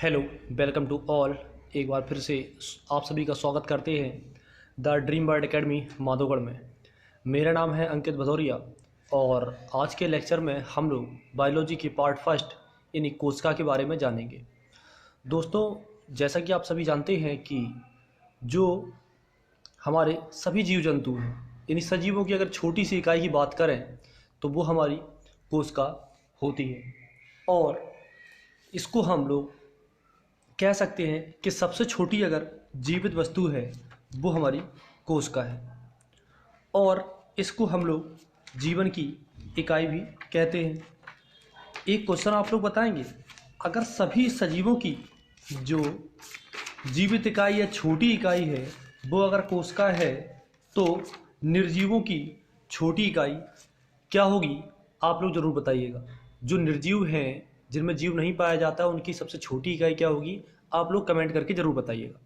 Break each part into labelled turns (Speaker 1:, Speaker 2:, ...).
Speaker 1: Hello, welcome to all. एक बार फिर से आप सभी का स्वागत करते हैं the dream bird academy Madhogarh में। मेरा नाम है अंकित भदौरिया और आज के लेक्चर में हम लोग बायोलॉजी की पार्ट फर्स्ट यानी कोशिका के बारे में जानेंगे। दोस्तों, जैसा कि आप सभी जानते हैं कि जो हमारे सभी जीव जंतु हैं यानी सजीवों की अगर छोटी सी इकाई की बात करें तो वो हमारी कोशिका होती है और इसको हम लोग कह सकते हैं कि सबसे छोटी अगर जीवित वस्तु है वो हमारी कोशिका है और इसको हम लोग जीवन की इकाई भी कहते हैं। एक क्वेश्चन आप लोग बताएंगे, अगर सभी सजीवों की जो जीवित इकाई या छोटी इकाई है वो अगर कोशिका है तो निर्जीवों की छोटी इकाई क्या होगी? आप लोग ज़रूर बताइएगा। जो निर्जीव हैं, जिनमें जीव नहीं पाया जाता, उनकी सबसे छोटी इकाई क्या होगी? आप लोग कमेंट करके ज़रूर बताइएगा।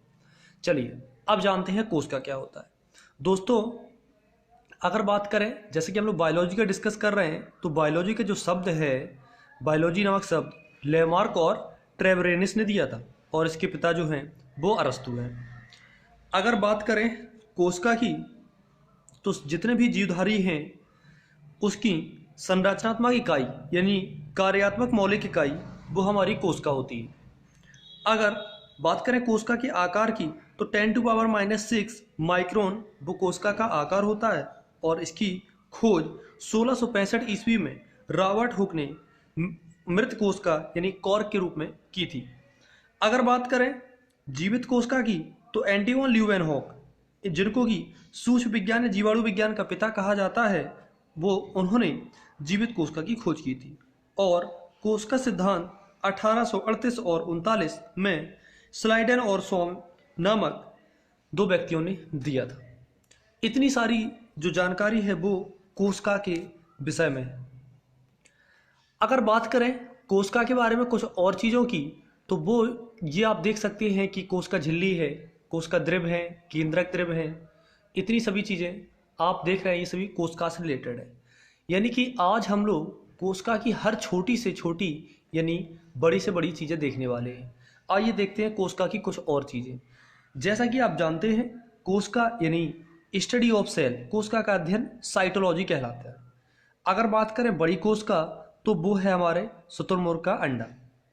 Speaker 1: चलिए अब जानते हैं कोशिका क्या होता है। दोस्तों, अगर बात करें, जैसे कि हम लोग बायोलॉजी का डिस्कस कर रहे हैं, तो बायोलॉजी का जो शब्द है, बायोलॉजी नामक शब्द लेमार्क और ट्रेवरेनिस ने दिया था और इसके पिता जो हैं वो अरस्तु हैं। अगर बात करें कोशिका की, तो जितने भी जीवधारी हैं उसकी संरचनात्मक इकाई यानी कार्यात्मक मौलिक इकाई वो हमारी कोशिका होती है। अगर बात करें कोशिका के आकार की, तो 10⁻⁻⁶ माइक्रोन वो कोशिका का आकार होता है और इसकी खोज 1665 ईस्वी में रॉबर्ट हुक ने मृत कोशिका यानी कॉर्क के रूप में की थी। अगर बात करें जीवित कोशिका की, तो एंटोइन ल्यूवेनहॉक, जिनको कि सूक्ष्म विज्ञान या जीवाणु विज्ञान का पिता कहा जाता है, वो उन्होंने जीवित कोशिका की खोज की थी और कोशिका सिद्धांत 1838 और 39 में स्लाइडन और सोम नामक दो व्यक्तियों ने दिया था। इतनी सारी जो जानकारी है वो कोशिका के विषय में है। अगर बात करें कोशिका के बारे में कुछ और चीज़ों की, तो वो ये आप देख सकते हैं कि कोशिका झिल्ली है, कोशिका द्रव है, केंद्रक द्रव है। इतनी सभी चीज़ें आप देख रहे हैं, ये सभी कोशिका से रिलेटेड है। यानी कि आज हम लोग कोशिका की हर छोटी से छोटी यानी बड़ी से बड़ी चीज़ें देखने वाले हैं। आइए देखते हैं कोशिका की कुछ और चीज़ें। जैसा कि आप जानते हैं, कोशिका यानी स्टडी ऑफ सेल, कोशिका का अध्ययन साइटोलॉजी कहलाता है। अगर बात करें बड़ी कोशिका, तो वो है हमारे शुतुरमुर्ग का अंडा,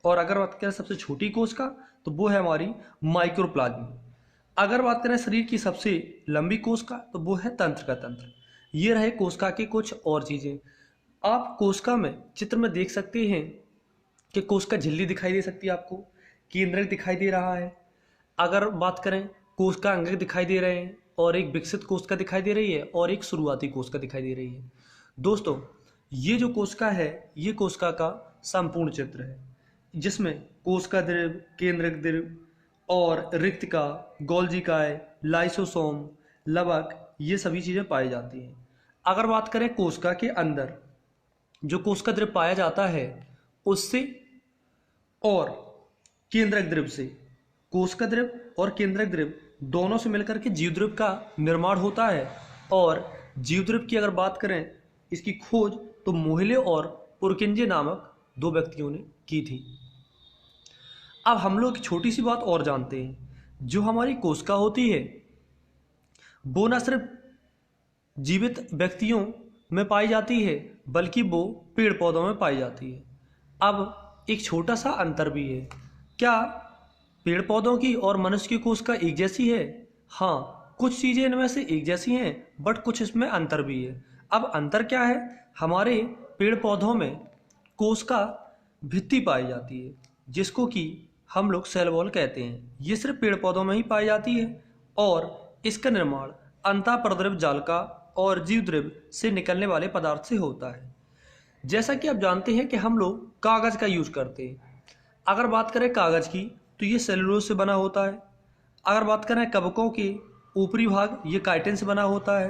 Speaker 1: और अगर बात करें सबसे छोटी कोशिका, तो वो है हमारी माइक्रोप्लाज्मा। अगर बात करें शरीर की सबसे लंबी कोशिका, तो वो है तंत्र का तंत्र। ये रहे कोशिका की कुछ और चीज़ें। आप कोशिका में चित्र में देख सकते हैं कि कोशिका झिल्ली दिखाई दे सकती है, आपको केंद्रक दिखाई दे रहा है। अगर बात करें कोशिका अंगक दिखाई दे रहे हैं और एक विकसित कोशिका दिखाई दे रही है और एक शुरुआती कोशिका दिखाई दे रही है। दोस्तों, ये जो कोशिका है ये कोशिका का संपूर्ण चित्र है, जिसमें कोशिका द्रव, केंद्रक द्रव और रिक्तिका, गोल्जिकाय, लाइसोसोम, लवक, ये सभी चीज़ें पाई जाती हैं। अगर बात करें कोशिका के अंदर जो कोशिका द्रव पाया जाता है उससे और केंद्रक द्रव से, कोशिका द्रव और केंद्रक द्रव दोनों से मिलकर के जीवद्रव का निर्माण होता है। और जीवद्रव की अगर बात करें, इसकी खोज तो मोहिले और पुरकिंजे नामक दो व्यक्तियों ने की थी। अब हम लोग एक छोटी सी बात और जानते हैं, जो हमारी कोशिका होती है वो न सिर्फ जीवित व्यक्तियों में पाई जाती है बल्कि वो पेड़ पौधों में पाई जाती है। अब एक छोटा सा अंतर भी है। क्या पेड़ पौधों की और मनुष्य की कोशिका एक जैसी है? हाँ, कुछ चीज़ें इनमें से एक जैसी हैं, बट कुछ इसमें अंतर भी है। अब अंतर क्या है? हमारे पेड़ पौधों में कोशिका भित्ति पाई जाती है, जिसको कि हम लोग सेल वॉल कहते हैं। ये सिर्फ पेड़ पौधों में ही पाई जाती है और इसका निर्माण अंतःपरद्रव जालिका और जीवद्रव से निकलने वाले पदार्थ से होता है। जैसा कि आप जानते हैं कि हम लोग कागज़ का यूज करते हैं। अगर बात करें कागज़ की, तो ये सेलुलोज से बना होता है। अगर बात करें कवकों के ऊपरी भाग, ये काइटिन से बना होता है।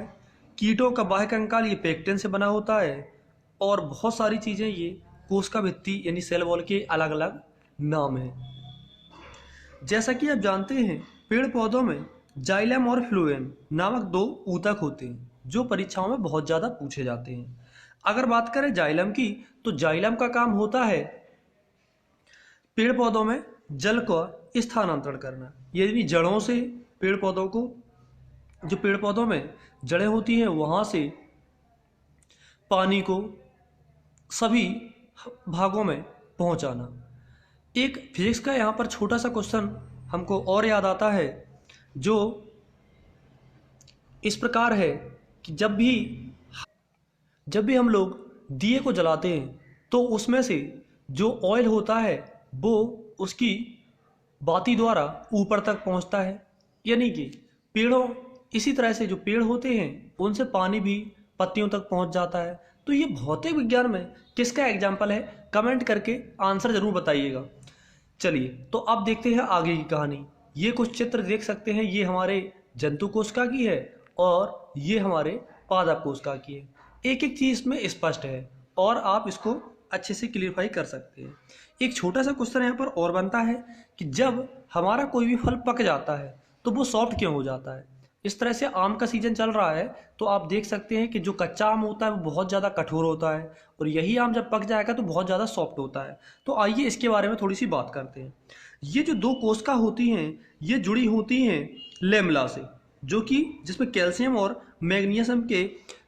Speaker 1: कीटों का बाह्य कंकाल ये पेक्टिन से बना होता है। और बहुत सारी चीज़ें ये कोशिका भित्ति यानी सेल वॉल के अलग अलग नाम हैं। जैसा कि आप जानते हैं, पेड़ पौधों में जाइलम और फ्लोएम नामक दो ऊतक होते हैं जो परीक्षाओं में बहुत ज़्यादा पूछे जाते हैं। अगर बात करें जाइलम की, तो जाइलम का काम होता है पेड़ पौधों में जल का स्थानांतरण करना। यदि जड़ों से पेड़ पौधों को, जो पेड़ पौधों में जड़ें होती हैं वहाँ से पानी को सभी भागों में पहुँचाना। एक फिजिक्स का यहाँ पर छोटा सा क्वेश्चन हमको और याद आता है, जो इस प्रकार है कि जब भी हम लोग दिए को जलाते हैं तो उसमें से जो ऑयल होता है वो उसकी बाती द्वारा ऊपर तक पहुंचता है। यानी कि पेड़ों, इसी तरह से जो पेड़ होते हैं उनसे पानी भी पत्तियों तक पहुंच जाता है। तो ये भौतिक विज्ञान में किसका एग्जाम्पल है, कमेंट करके आंसर जरूर बताइएगा। चलिए तो अब देखते हैं आगे की कहानी। ये कुछ चित्र देख सकते हैं, ये हमारे जंतु कोशिका की है और ये हमारे पादप कोशिका की है। एक एक चीज इसमें स्पष्ट है और आप इसको अच्छे से क्लियरफाई कर सकते हैं। एक छोटा सा क्वेश्चन यहाँ पर और बनता है कि जब हमारा कोई भी फल पक जाता है तो वो सॉफ्ट क्यों हो जाता है। इस तरह से आम का सीजन चल रहा है तो आप देख सकते हैं कि जो कच्चा आम होता है वो बहुत ज़्यादा कठोर होता है और यही आम जब पक जाएगा तो बहुत ज़्यादा सॉफ्ट होता है। तो आइए इसके बारे में थोड़ी सी बात करते हैं। ये जो दो कोशिका होती हैं ये जुड़ी होती हैं लेमला से, जो कि जिसमें कैल्शियम और मैग्नीशियम के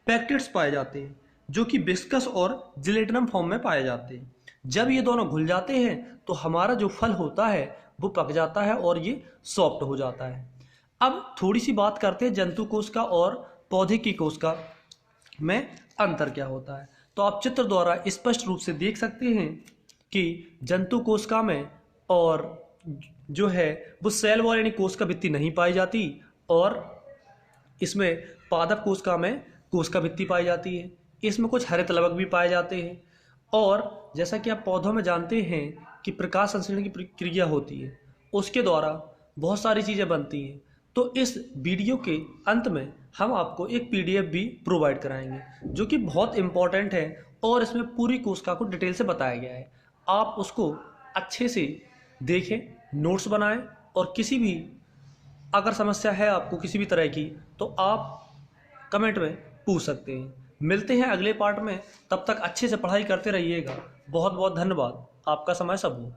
Speaker 1: पैक्टेट्स पाए जाते हैं, जो कि विस्कस और जिलेटिनम फॉर्म में पाए जाते हैं। जब ये दोनों घुल जाते हैं तो हमारा जो फल होता है वो पक जाता है और ये सॉफ्ट हो जाता है। अब थोड़ी सी बात करते हैं जंतु कोशिका और पौधे की कोशिका में अंतर क्या होता है। तो आप चित्र द्वारा स्पष्ट रूप से देख सकते हैं कि जंतु कोशिका में और जो है वो सेल वॉल यानी कोशिका भित्ति नहीं पाई जाती और इसमें पादप कोशिका में कोशिका भित्ति पाई जाती है। इसमें कुछ हरित लवक भी पाए जाते हैं और जैसा कि आप पौधों में जानते हैं कि प्रकाश संश्लेषण की प्रक्रिया होती है, उसके द्वारा बहुत सारी चीज़ें बनती हैं। तो इस वीडियो के अंत में हम आपको एक पीडीएफ भी प्रोवाइड कराएंगे जो कि बहुत इम्पॉर्टेंट है और इसमें पूरी कोशिका को डिटेल से बताया गया है। आप उसको अच्छे से देखें, नोट्स बनाएं और किसी भी अगर समस्या है आपको किसी भी तरह की तो आप कमेंट में पूछ सकते हैं। मिलते हैं अगले पार्ट में, तब तक अच्छे से पढ़ाई करते रहिएगा। बहुत बहुत धन्यवाद, आपका समय सब हो।